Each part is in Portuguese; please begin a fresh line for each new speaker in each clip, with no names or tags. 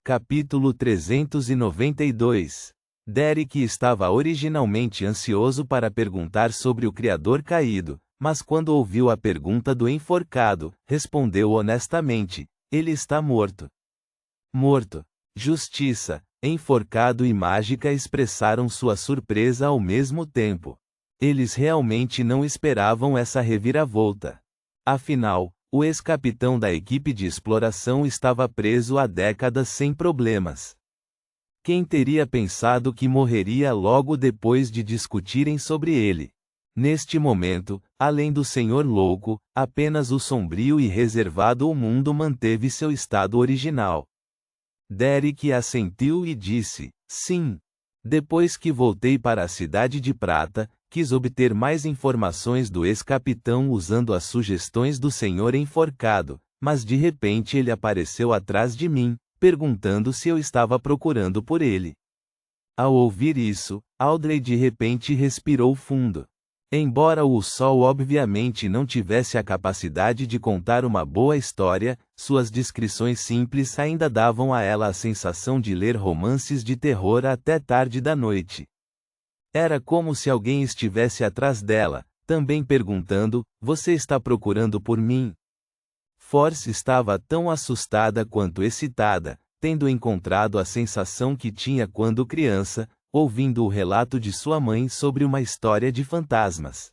Capítulo 392. Derek estava originalmente ansioso para perguntar sobre o Criador caído, mas quando ouviu a pergunta do enforcado, respondeu honestamente: ele está morto. Morto. Justiça, enforcado e mágica expressaram sua surpresa ao mesmo tempo. Eles realmente não esperavam essa reviravolta. Afinal, o ex-capitão da equipe de exploração estava preso há décadas sem problemas. Quem teria pensado que morreria logo depois de discutirem sobre ele? Neste momento, além do Senhor Louco, apenas o sombrio e reservado o mundo manteve seu estado original. Derek assentiu e disse: sim. Depois que voltei para a Cidade de Prata, quis obter mais informações do ex-capitão usando as sugestões do Senhor enforcado, mas de repente ele apareceu atrás de mim, perguntando se eu estava procurando por ele. Ao ouvir isso, Audrey de repente respirou fundo. Embora o Sol obviamente não tivesse a capacidade de contar uma boa história, suas descrições simples ainda davam a ela a sensação de ler romances de terror até tarde da noite. Era como se alguém estivesse atrás dela, também perguntando: você está procurando por mim? Force estava tão assustada quanto excitada, tendo encontrado a sensação que tinha quando criança, ouvindo o relato de sua mãe sobre uma história de fantasmas.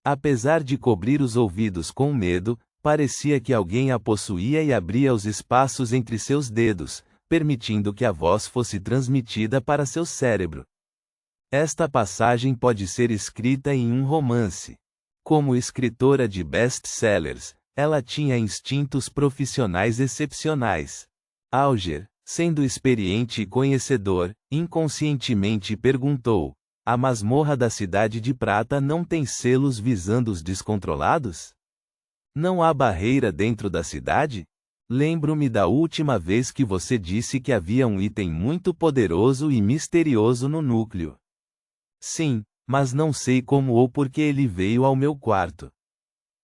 Apesar de cobrir os ouvidos com medo, parecia que alguém a possuía e abria os espaços entre seus dedos, permitindo que a voz fosse transmitida para seu cérebro. Esta passagem pode ser escrita em um romance. Como escritora de best-sellers, ela tinha instintos profissionais excepcionais. Auger, sendo experiente e conhecedor, inconscientemente perguntou: a masmorra da Cidade de Prata não tem selos visando os descontrolados? Não há barreira dentro da cidade? Lembro-me da última vez que você disse que havia um item muito poderoso e misterioso no núcleo. Sim, mas não sei como ou por que ele veio ao meu quarto.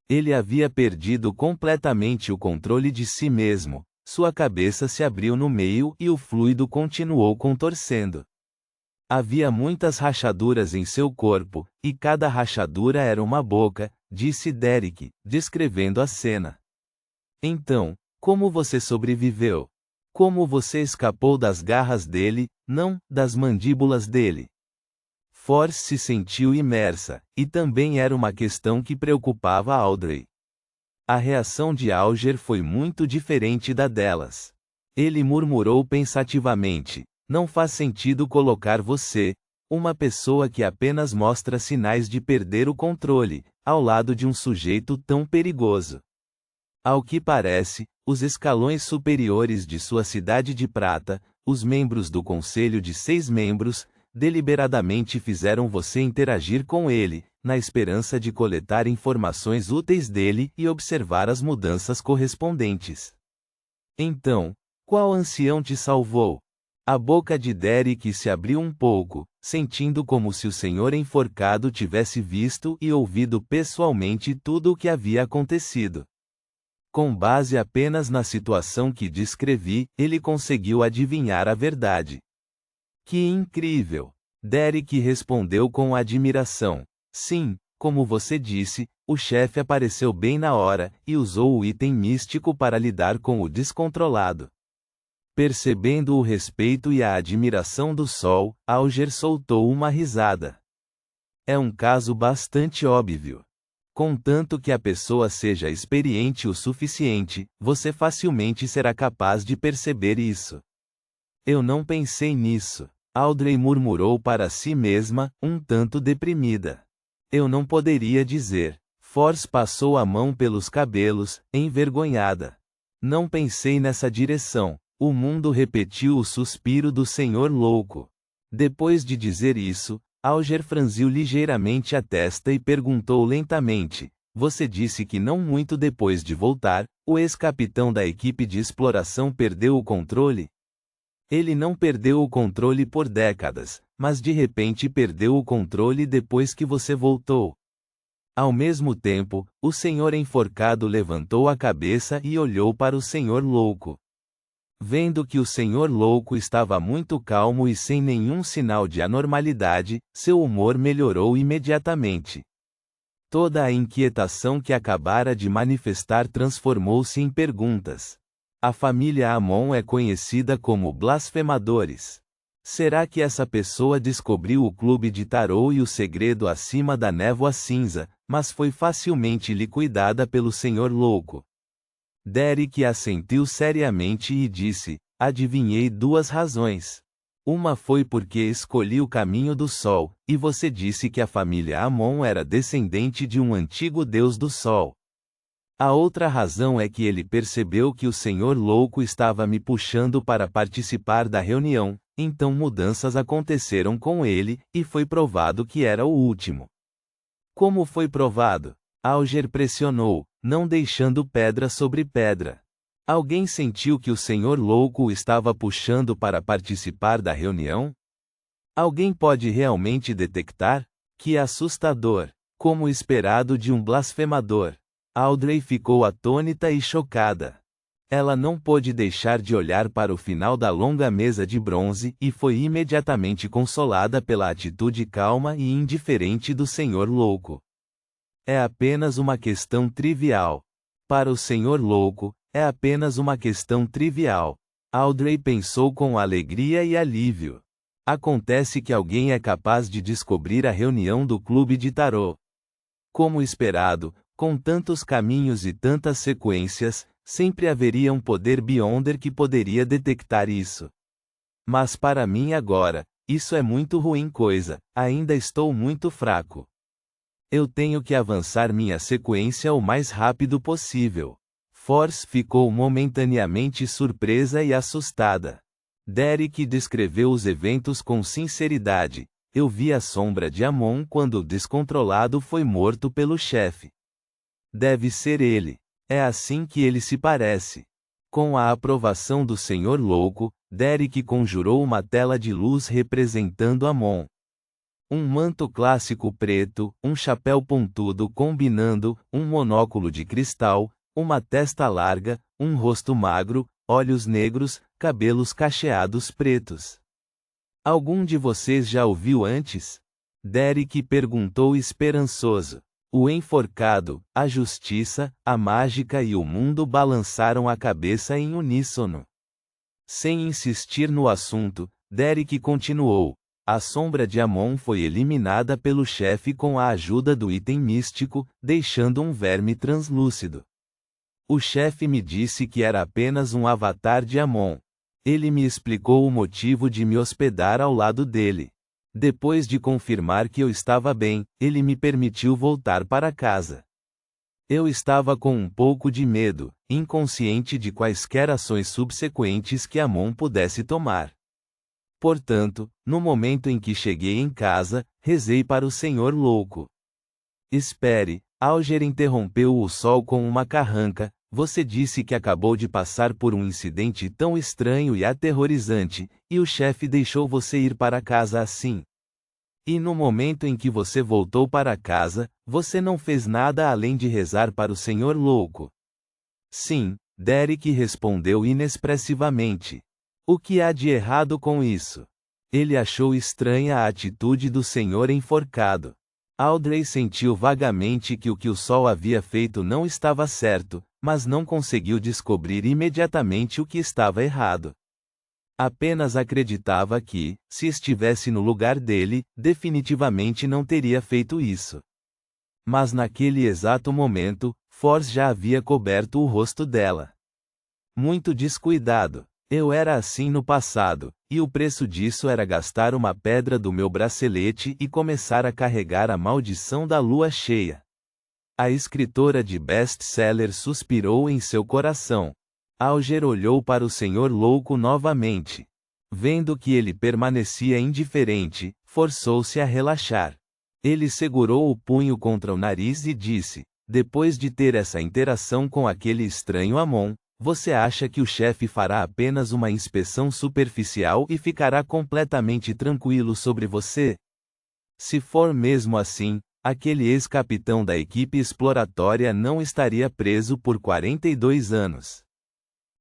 Ele havia perdido completamente o controle de si mesmo. Sua cabeça se abriu no meio e o fluido continuou contorcendo. Havia muitas rachaduras em seu corpo, e cada rachadura era uma boca, disse Derek, descrevendo a cena. Então, como você sobreviveu? Como você escapou das garras dele, não das mandíbulas dele? Force se sentiu imersa, e também era uma questão que preocupava Audrey. A reação de Auger foi muito diferente da delas. Ele murmurou pensativamente: não faz sentido colocar você, uma pessoa que apenas mostra sinais de perder o controle, ao lado de um sujeito tão perigoso. Ao que parece, os escalões superiores de sua Cidade de Prata, os membros do Conselho de 6 membros, deliberadamente fizeram você interagir com ele, na esperança de coletar informações úteis dele e observar as mudanças correspondentes. Então, qual ancião te salvou? A boca de Derek se abriu um pouco, sentindo como se o senhor enforcado tivesse visto e ouvido pessoalmente tudo o que havia acontecido. Com base apenas na situação que descrevi, ele conseguiu adivinhar a verdade. Que incrível! Derek respondeu com admiração. Sim, como você disse, o chefe apareceu bem na hora, e usou o item místico para lidar com o descontrolado. Percebendo o respeito e a admiração do Sol, Auger soltou uma risada. É um caso bastante óbvio. Contanto que a pessoa seja experiente o suficiente, você facilmente será capaz de perceber isso. Eu não pensei nisso. Audrey murmurou para si mesma, um tanto deprimida. Eu não poderia dizer. Force passou a mão pelos cabelos, envergonhada. Não pensei nessa direção. O mundo repetiu o suspiro do Senhor Louco. Depois de dizer isso, Auger franziu ligeiramente a testa e perguntou lentamente: você disse que não muito depois de voltar, o ex-capitão da equipe de exploração perdeu o controle? Ele não perdeu o controle por décadas, mas de repente perdeu o controle depois que você voltou. Ao mesmo tempo, o senhor enforcado levantou a cabeça e olhou para o Senhor Louco. Vendo que o senhor louco estava muito calmo e sem nenhum sinal de anormalidade, seu humor melhorou imediatamente. Toda a inquietação que acabara de manifestar transformou-se em perguntas. A família Amon é conhecida como blasfemadores. Será que essa pessoa descobriu o clube de tarô e o segredo acima da névoa cinza, mas foi facilmente liquidada pelo senhor louco? Derek assentiu seriamente e disse: adivinhei 2 razões. Uma foi porque escolhi o caminho do sol, e você disse que a família Amon era descendente de um antigo deus do sol. A outra razão é que ele percebeu que o senhor louco estava me puxando para participar da reunião, então mudanças aconteceram com ele, e foi provado que era o último. Como foi provado? Alger pressionou, não deixando pedra sobre pedra. Alguém sentiu que o senhor louco o estava puxando para participar da reunião? Alguém pode realmente detectar? Que assustador! Como esperado de um blasfemador. Audrey ficou atônita e chocada. Ela não pôde deixar de olhar para o final da longa mesa de bronze e foi imediatamente consolada pela atitude calma e indiferente do senhor louco. É apenas uma questão trivial. Para o senhor louco, é apenas uma questão trivial. Audrey pensou com alegria e alívio. Acontece que alguém é capaz de descobrir a reunião do clube de tarô. Como esperado, com tantos caminhos e tantas sequências, sempre haveria um poder Beyonder que poderia detectar isso. Mas para mim agora, isso é muito ruim coisa, ainda estou muito fraco. Eu tenho que avançar minha sequência o mais rápido possível. Force ficou momentaneamente surpresa e assustada. Derek descreveu os eventos com sinceridade. Eu vi a sombra de Amon quando o descontrolado foi morto pelo chefe. Deve ser ele. É assim que ele se parece. Com a aprovação do senhor louco, Derek conjurou uma tela de luz representando Amon. Um manto clássico preto, um chapéu pontudo combinando, um monóculo de cristal, uma testa larga, um rosto magro, olhos negros, cabelos cacheados pretos. Algum de vocês já o viu antes? Derek perguntou esperançoso. O enforcado, a justiça, a mágica e o mundo balançaram a cabeça em uníssono. Sem insistir no assunto, Derek continuou. A sombra de Amon foi eliminada pelo chefe com a ajuda do item místico, deixando um verme translúcido. O chefe me disse que era apenas um avatar de Amon. Ele me explicou o motivo de me hospedar ao lado dele. Depois de confirmar que eu estava bem, ele me permitiu voltar para casa. Eu estava com um pouco de medo, inconsciente de quaisquer ações subsequentes que Amon pudesse tomar. Portanto, no momento em que cheguei em casa, rezei para o senhor louco. Espere, Alger interrompeu o sol com uma carranca. Você disse que acabou de passar por um incidente tão estranho e aterrorizante, e o chefe deixou você ir para casa assim. E no momento em que você voltou para casa, você não fez nada além de rezar para o senhor louco. Sim, Derek respondeu inexpressivamente. O que há de errado com isso? Ele achou estranha a atitude do senhor enforcado. Audrey sentiu vagamente que o que o sol havia feito não estava certo, mas não conseguiu descobrir imediatamente o que estava errado. Apenas acreditava que, se estivesse no lugar dele, definitivamente não teria feito isso. Mas naquele exato momento, Force já havia coberto o rosto dela. Muito descuidado. Eu era assim no passado, e o preço disso era gastar uma pedra do meu bracelete e começar a carregar a maldição da lua cheia. A escritora de best-seller suspirou em seu coração. Alger olhou para o senhor louco novamente. Vendo que ele permanecia indiferente, forçou-se a relaxar. Ele segurou o punho contra o nariz e disse: depois de ter essa interação com aquele estranho Amon, você acha que o chefe fará apenas uma inspeção superficial e ficará completamente tranquilo sobre você? Se for mesmo assim, aquele ex-capitão da equipe exploratória não estaria preso por 42 anos.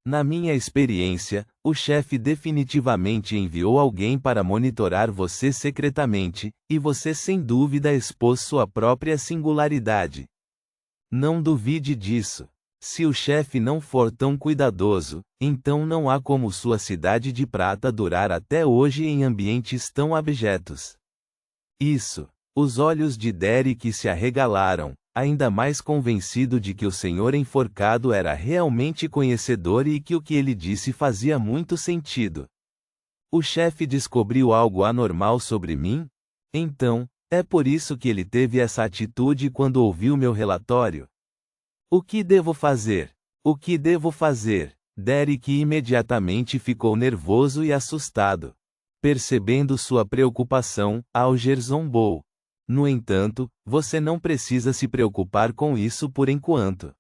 Na minha experiência, o chefe definitivamente enviou alguém para monitorar você secretamente, e você sem dúvida expôs sua própria singularidade. Não duvide disso. Se o chefe não for tão cuidadoso, então não há como sua cidade de prata durar até hoje em ambientes tão abjetos. Isso. Os olhos de Derek se arregalaram, ainda mais convencido de que o senhor enforcado era realmente conhecedor e que o que ele disse fazia muito sentido. O chefe descobriu algo anormal sobre mim? Então, é por isso que ele teve essa atitude quando ouviu meu relatório? O que devo fazer? O que devo fazer? Derek imediatamente ficou nervoso e assustado. Percebendo sua preocupação, Alger zombou. No entanto, você não precisa se preocupar com isso por enquanto.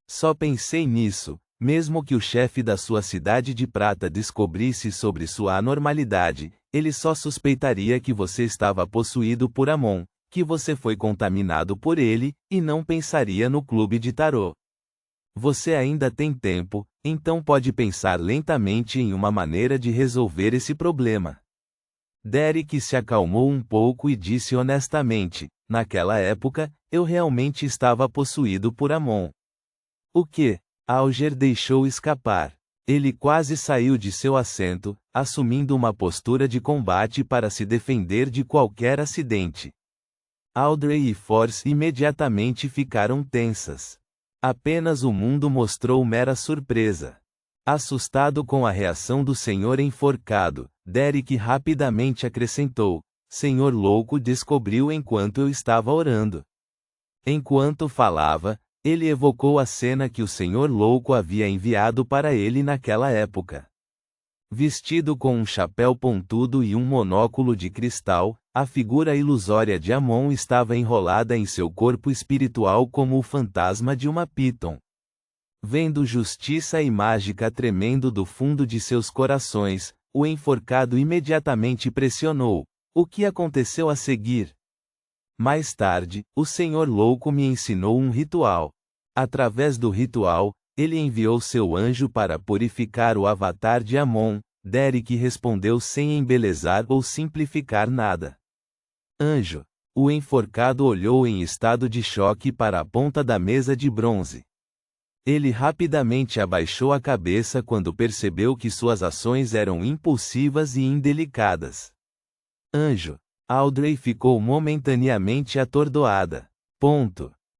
Só pensei nisso, mesmo que o chefe da sua cidade de prata descobrisse sobre sua anormalidade, ele só suspeitaria que você estava possuído por Amon, que você foi contaminado por ele, e não pensaria no clube de tarô. Você ainda tem tempo, então pode pensar lentamente em uma maneira de resolver esse problema. Derek se acalmou um pouco e disse honestamente, naquela época, eu realmente estava possuído por Amon. O que? Alger deixou escapar. Ele quase saiu de seu assento, assumindo uma postura de combate para se defender de qualquer acidente. Audrey e Force imediatamente ficaram tensas. Apenas o mundo mostrou mera surpresa. Assustado com a reação do senhor enforcado, Derek rapidamente acrescentou: Senhor Louco descobriu enquanto eu estava orando. Enquanto falava, ele evocou a cena que o Senhor Louco havia enviado para ele naquela época. Vestido com um chapéu pontudo e um monóculo de cristal, a figura ilusória de Amon estava enrolada em seu corpo espiritual como o fantasma de uma Piton. Vendo justiça e mágica tremendo do fundo de seus corações, o enforcado imediatamente pressionou: o que aconteceu a seguir? Mais tarde, o Senhor Louco me ensinou um ritual. Através do ritual, ele enviou seu anjo para purificar o avatar de Amon. Derek respondeu sem embelezar ou simplificar nada. Anjo. O enforcado olhou em estado de choque para a ponta da mesa de bronze. Ele rapidamente abaixou a cabeça quando percebeu que suas ações eram impulsivas e indelicadas. Anjo. Audrey ficou momentaneamente atordoada. Ponto.